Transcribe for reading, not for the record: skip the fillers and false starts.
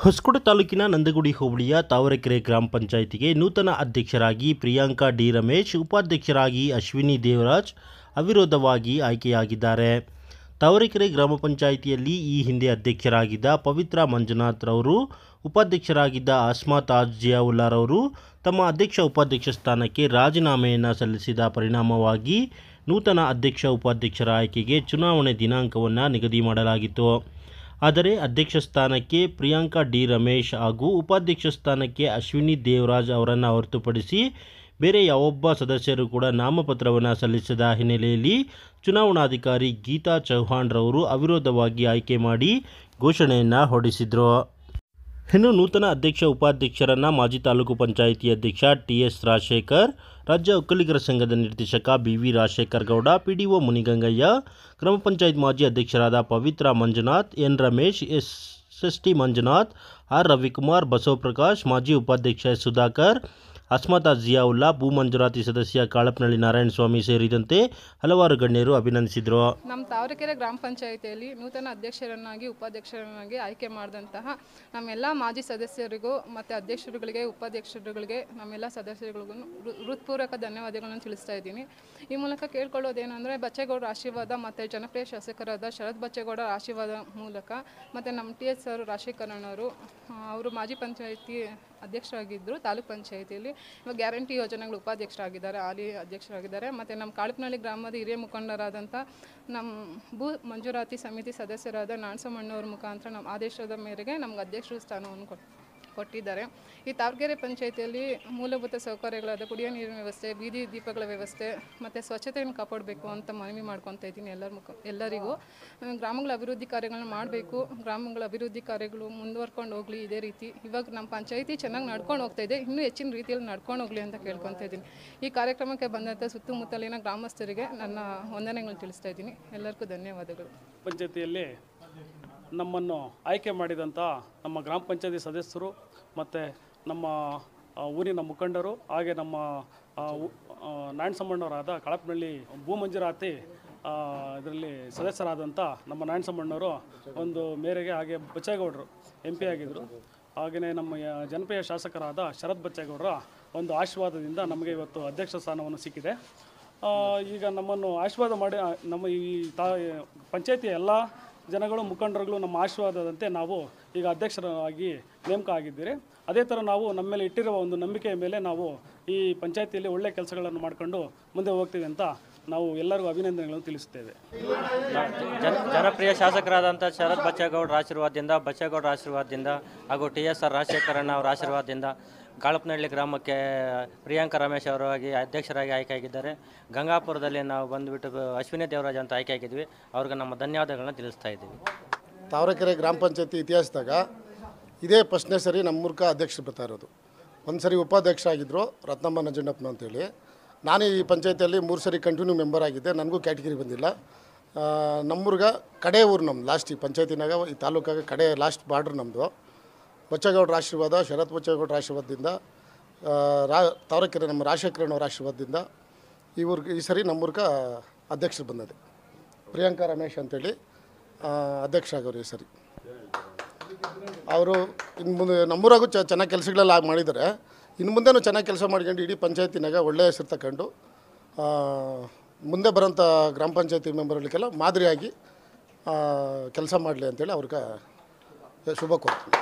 ಹೊಸಕೋಟೆ ತಾಲೂಕಿನ ನಂದಗುಡಿ ಹೋಬಳಿಯ ತಾವರೆಕೆರೆ ಗ್ರಾಮ ಪಂಚಾಯಿತಿಗೆ ನೂತನ ಅಧ್ಯಕ್ಷರಾಗಿ ಪ್ರಿಯಾಂಕಾ ಡಿ ರಮೇಶ್, ಉಪಾಧ್ಯಕ್ಷರಾಗಿ ಅಶ್ವಿನಿ ದೇವರಾಜ್ ಅವಿರೋಧವಾಗಿ ಆಯ್ಕೆಯಾಗಿದ್ದಾರೆ. ತಾವರೆಕೆರೆ ಗ್ರಾಮ ಪಂಚಾಯಿತಿಯಲ್ಲಿ ಈ ಹಿಂದೆ ಅಧ್ಯಕ್ಷರಾಗಿದ್ದ ಪವಿತ್ರ ಮಂಜುನಾಥ್ ರವರು, ಉಪಾಧ್ಯಕ್ಷರಾಗಿದ್ದ ಅಸ್ಮಾ ತಾಜ್ ಜಿಯಾವುಲ್ಲಾ ರವರು ತಮ್ಮ ಅಧ್ಯಕ್ಷ-ಉಪಾಧ್ಯಕ್ಷ ಸ್ಥಾನಕ್ಕೆ ರಾಜೀನಾಮೆಯನ್ನು ಸಲ್ಲಿಸಿದ ಪರಿಣಾಮವಾಗಿ ನೂತನ ಅಧ್ಯಕ್ಷ-ಉಪಾಧ್ಯಕ್ಷರ ಆಯ್ಕೆಗೆ ಚುನಾವಣೆ ದಿನಾಂಕವನ್ನು ನಿಗದಿ ಮಾಡಲಾಗಿತ್ತು. ಆದರೆ ಅಧ್ಯಕ್ಷ ಸ್ಥಾನಕ್ಕೆ ಪ್ರಿಯಾಂಕಾ ಡಿ ರಮೇಶ್ ಹಾಗೂ ಉಪಾಧ್ಯಕ್ಷ ಸ್ಥಾನಕ್ಕೆ ಅಶ್ವಿನಿ ದೇವರಾಜ್ ಅವರನ್ನು ಹೊರತುಪಡಿಸಿ ಬೇರೆ ಯಾವೊಬ್ಬ ಸದಸ್ಯರು ಕೂಡ ನಾಮಪತ್ರವನ್ನು ಸಲ್ಲಿಸದ ಹಿನ್ನೆಲೆಯಲ್ಲಿ ಚುನಾವಣಾಧಿಕಾರಿ ಗೀತಾ ಚೌಹಾಣ್ ರವರು ಅವಿರೋಧವಾಗಿ ಆಯ್ಕೆ ಮಾಡಿ ಘೋಷಣೆಯನ್ನು ಹೊರಡಿಸಿದರು. ಇನ್ನು ನೂತನ ಅಧ್ಯಕ್ಷ-ಉಪಾಧ್ಯಕ್ಷರನ್ನು ಮಾಜಿ ತಾಲೂಕು ಪಂಚಾಯಿತಿ ಅಧ್ಯಕ್ಷ ಟಿ.ಎಸ್. ರಾಜಶೇಖರ್, ರಾಜ್ಯ ಒಕ್ಕಲಿಗರ ಸಂಘದ ನಿರ್ದೇಶಕ ಬಿ.ವಿ. ರಾಜಶೇಖರ್ ಗೌಡ, ಪಿಡಿಒ ಮುನಿಗಂಗಯ್ಯ, ಗ್ರಾಮ ಪಂಚಾಯತ್ ಮಾಜಿ ಅಧ್ಯಕ್ಷರಾದ Pavithra Manjunath, N. Ramesh, S T. Manjunath, R. Ravikumar, Basavaprakash, ಮಾಜಿ ಉಪಾಧ್ಯಕ್ಷ ಎಸ್. ಸುಧಾಕರ್, ಅಸ್ಮಾ ತಾಜ್ ಜಿಯಾವುಲ್ಲಾ, ಭೂ ಮಂಜೂರಾತಿ ಸದಸ್ಯ ಕಾಳಪ್ನಳ್ಳಿ ನಾರಾಯಣಸ್ವಾಮಿ ಸೇರಿದಂತೆ ಹಲವಾರು ಗಣ್ಯರು ಅಭಿನಂದಿಸಿದರು. ನಮ್ಮ ತಾವರೆಕೆರೆ ಗ್ರಾಮ ಪಂಚಾಯಿತಿಯಲ್ಲಿ ನೂತನ ಅಧ್ಯಕ್ಷರನ್ನಾಗಿ ಉಪಾಧ್ಯಕ್ಷರನ್ನಾಗಿ ಆಯ್ಕೆ ಮಾಡಿದಂತಹ ನಮ್ಮೆಲ್ಲ ಮಾಜಿ ಸದಸ್ಯರಿಗೂ ಮತ್ತು ಅಧ್ಯಕ್ಷರುಗಳಿಗೆ, ಉಪಾಧ್ಯಕ್ಷರುಗಳಿಗೆ, ನಮ್ಮೆಲ್ಲ ಸದಸ್ಯರಿಗಳಿಗೂ ಹೃತ್ಪೂರ್ವಕ ಧನ್ಯವಾದಗಳನ್ನು ತಿಳಿಸ್ತಾ ಇದ್ದೀನಿ. ಈ ಮೂಲಕ ಕೇಳ್ಕೊಳ್ಳೋದೇನೆಂದರೆ ಬಚ್ಚೇಗೌಡರ ಆಶೀರ್ವಾದ ಮತ್ತು ಜನಪ್ರಿಯ ಶಾಸಕರಾದ ಶರತ್ ಬಚ್ಚೇಗೌಡರ ಆಶೀರ್ವಾದ ಮೂಲಕ ಮತ್ತು ನಮ್ಮ ಟಿ.ಎಸ್. ರಾಜಶೇಖರಣ್ಣವರು ಅವರು ಮಾಜಿ ಪಂಚಾಯಿತಿ ಅಧ್ಯಕ್ಷರಾಗಿದ್ದರು ತಾಲೂಕು ಪಂಚಾಯಿತಿಯಲ್ಲಿ. ಇವಾಗ ಗ್ಯಾರಂಟಿ ಯೋಜನೆಗಳು ಉಪಾಧ್ಯಕ್ಷರಾಗಿದ್ದಾರೆ, ಹಾಲಿ ಅಧ್ಯಕ್ಷರಾಗಿದ್ದಾರೆ. ಮತ್ತು ನಮ್ಮ ಕಾಳಪ್ನಳ್ಳಿ ಗ್ರಾಮದ ಹಿರಿಯ ಮುಖಂಡರಾದಂಥ ನಮ್ಮ ಭೂ ಮಂಜೂರಾತಿ ಸಮಿತಿ ಸದಸ್ಯರಾದ ನಾಣಸಮ್ಮಣ್ಣವ್ರ ಮುಖಾಂತರ ನಮ್ಮ ಆದೇಶದ ಮೇರೆಗೆ ನಮ್ಗೆ ಅಧ್ಯಕ್ಷರ ಸ್ಥಾನವನ್ನು ಕೊಟ್ಟಿದ್ದಾರೆ. ಈ ತಾವರೆಕೆರೆ ಪಂಚಾಯಿತಿಯಲ್ಲಿ ಮೂಲಭೂತ ಸೌಕರ್ಯಗಳಾದ ಕುಡಿಯೋ ನೀರಿನ ವ್ಯವಸ್ಥೆ, ಬೀದಿ ದೀಪಗಳ ವ್ಯವಸ್ಥೆ ಮತ್ತು ಸ್ವಚ್ಛತೆಯನ್ನು ಕಾಪಾಡಬೇಕು ಅಂತ ಮನವಿ ಮಾಡ್ಕೊತಾ ಇದ್ದೀನಿ ಎಲ್ಲರಿಗೂ. ಗ್ರಾಮಗಳ ಅಭಿವೃದ್ಧಿ ಕಾರ್ಯಗಳನ್ನ ಮಾಡಬೇಕು, ಗ್ರಾಮಗಳ ಅಭಿವೃದ್ಧಿ ಕಾರ್ಯಗಳು ಮುಂದುವರ್ಕೊಂಡು ಹೋಗಲಿ ಇದೇ ರೀತಿ. ಇವಾಗ ನಮ್ಮ ಪಂಚಾಯಿತಿ ಚೆನ್ನಾಗಿ ನಡ್ಕೊಂಡು ಹೋಗ್ತಾ ಇದೆ, ಇನ್ನೂ ಹೆಚ್ಚಿನ ರೀತಿಯಲ್ಲಿ ನಡ್ಕೊಂಡು ಹೋಗಲಿ ಅಂತ ಕೇಳ್ಕೊತಾ ಇದ್ದೀನಿ. ಈ ಕಾರ್ಯಕ್ರಮಕ್ಕೆ ಬಂದಂಥ ಸುತ್ತಮುತ್ತಲಿನ ಗ್ರಾಮಸ್ಥರಿಗೆ ನನ್ನ ವಂದನೆಗಳನ್ನು ತಿಳಿಸ್ತಾ ಇದ್ದೀನಿ. ಎಲ್ಲರಿಗೂ ಧನ್ಯವಾದಗಳು. ಪಂಚಾಯಿತಿಯಲ್ಲಿ ನಮ್ಮನ್ನು ಆಯ್ಕೆ ಮಾಡಿದಂಥ ನಮ್ಮ ಗ್ರಾಮ ಪಂಚಾಯತಿ ಸದಸ್ಯರು ಮತ್ತು ನಮ್ಮ ಊರಿನ ಮುಖಂಡರು, ಹಾಗೆ ನಮ್ಮ ನಾಣಸಮ್ಮಣ್ಣವರಾದ ಕಾಳಪ್ನಳ್ಳಿ ಭೂ ಮಂಜೂರಾತಿ ಇದರಲ್ಲಿ ಸದಸ್ಯರಾದಂಥ ನಮ್ಮ ನಾಣಸಮ್ಮಣ್ಣವರು ಒಂದು ಮೇರೆಗೆ, ಹಾಗೆ ಬಚ್ಚೇಗೌಡರು MP ಆಗಿದ್ದರು, ಹಾಗೆಯೇ ನಮ್ಮ ಜನಪ್ರಿಯ ಶಾಸಕರಾದ ಶರತ್ ಬಚ್ಚೇಗೌಡರ ಒಂದು ಆಶೀರ್ವಾದದಿಂದ ನಮಗೆ ಇವತ್ತು ಅಧ್ಯಕ್ಷ ಸ್ಥಾನವನ್ನು ಸಿಕ್ಕಿದೆ. ಈಗ ನಮ್ಮನ್ನು ಆಶೀರ್ವಾದ ಮಾಡಿ ನಮ್ಮ ಈ ಪಂಚಾಯತಿಯ ಎಲ್ಲ ಜನಗಳು, ಮುಖಂಡರುಗಳು ನಮ್ಮ ಆಶೀರ್ವಾದದಂತೆ ನಾವು ಈಗ ಅಧ್ಯಕ್ಷರಾಗಿ ನೇಮಕ ಆಗಿದ್ದೀರಿ. ಅದೇ ಥರ ನಾವು ನಮ್ಮ ಮೇಲೆ ಇಟ್ಟಿರುವ ಒಂದು ನಂಬಿಕೆಯ ಮೇಲೆ ನಾವು ಈ ಪಂಚಾಯತಿಯಲ್ಲಿ ಒಳ್ಳೆಯ ಕೆಲಸಗಳನ್ನು ಮಾಡಿಕೊಂಡು ಮುಂದೆ ಹೋಗ್ತೀವಿ ಅಂತ ನಾವು ಎಲ್ಲರಿಗೂ ಅಭಿನಂದನೆಗಳನ್ನು ತಿಳಿಸುತ್ತೇವೆ. ಜನಪ್ರಿಯ ಶಾಸಕರಾದಂಥ ಶರತ್ ಬಚ್ಚೇಗೌಡರ ಆಶೀರ್ವಾದದಿಂದ ಹಾಗೂ ಟಿ.ಎಸ್. ರಾಜಶೇಖರಣ್ಣ ಅವರ ಆಶೀರ್ವಾದದಿಂದ ಕಾಳಪ್ನಹಳ್ಳಿ ಗ್ರಾಮಕ್ಕೆ ಪ್ರಿಯಾಂಕಾ ರಮೇಶ್ ಅವರಾಗಿ ಅಧ್ಯಕ್ಷರಾಗಿ ಆಯ್ಕೆಯಾಗಿದ್ದಾರೆ. ಗಂಗಾಪುರದಲ್ಲಿ ನಾವು ಬಂದುಬಿಟ್ಟು ಅಶ್ವಿನಿ ದೇವರಾಜ್ ಅಂತ ಆಯ್ಕೆಯಾಗಿದ್ವಿ. ಅವ್ರಿಗೆ ನಮ್ಮ ಧನ್ಯವಾದಗಳನ್ನ ತಿಳಿಸ್ತಾ ಇದ್ದೀವಿ. ತಾವರೆಕೆರೆ ಗ್ರಾಮ ಪಂಚಾಯತಿ ಇತಿಹಾಸದಾಗ ಇದೇ ಫಸ್ಟ್ನೇ ಸರಿ ನಮ್ಮ ಮೂಲಕ ಅಧ್ಯಕ್ಷರು ಬರ್ತಾ ಇರೋದು. ಒಂದು ಸರಿ ಉಪಾಧ್ಯಕ್ಷ ಆಗಿದ್ದರು ರತ್ನಮ್ಮ ನಂಜಣ್ಣಪ್ಪನ ಅಂತೇಳಿ. ನಾನು ಈ ಪಂಚಾಯತಿಯಲ್ಲಿ 3 ಸರಿ ಕಂಟಿನ್ಯೂ ಮೆಂಬರ್ ಆಗಿದ್ದೆ, ನನಗೂ ಕ್ಯಾಟಗಿರಿ ಬಂದಿಲ್ಲ. ನಮ್ಮೂರ್ಗೆ ಕಡೆ ಊರು ನಮ್ಮದು, ಲಾಸ್ಟ್ ಈ ಪಂಚಾಯತಿನಾಗ ಈ ತಾಲೂಕಾಗ ಕಡೆ ಲಾಸ್ಟ್ ಬಾರ್ಡ್ರ್ ನಮ್ಮದು. ಬಚ್ಚೇಗೌಡರ ಆಶೀರ್ವಾದ, ಶರತ್ ಬಚ್ಚೇಗೌಡರ ಆಶೀರ್ವಾದದಿಂದ, ತಾವರೆಕೆರೆ ನಮ್ಮ ರಾಜಶೇಖರಣ್ಣವ್ರ ಆಶೀರ್ವಾದದಿಂದ ಈ ಸರಿ ನಮ್ಮೂರ್ಗ ಅಧ್ಯಕ್ಷರು ಬಂದಿದೆ. ಪ್ರಿಯಾಂಕಾ ರಮೇಶ್ ಅಂತೇಳಿ ಅಧ್ಯಕ್ಷ ಆಗೋರು ಈ ಸರಿ. ಅವರು ಇನ್ನು ಮುಂದೆ ನಮ್ಮೂರಾಗೂ ಚೆನ್ನಾಗಿ ಕೆಲಸಗಳೆಲ್ಲ ಮಾಡಿದ್ದಾರೆ. ಇನ್ನು ಮುಂದೆನೂ ಚೆನ್ನಾಗಿ ಕೆಲಸ ಮಾಡ್ಕೊಂಡು ಇಡೀ ಪಂಚಾಯತಿನಾಗ ಒಳ್ಳೆಯ ಹೆಸರು ತಗೊಂಡು ಮುಂದೆ ಬರೋಂಥ ಗ್ರಾಮ ಪಂಚಾಯತಿ ಮೆಂಬರ್ಗಳಿಗೆಲ್ಲ ಮಾದರಿಯಾಗಿ ಕೆಲಸ ಮಾಡಲಿ ಅಂತೇಳಿ ಅವ್ರಿಗೆ ಶುಭ ಕೋರ್ತೀನಿ.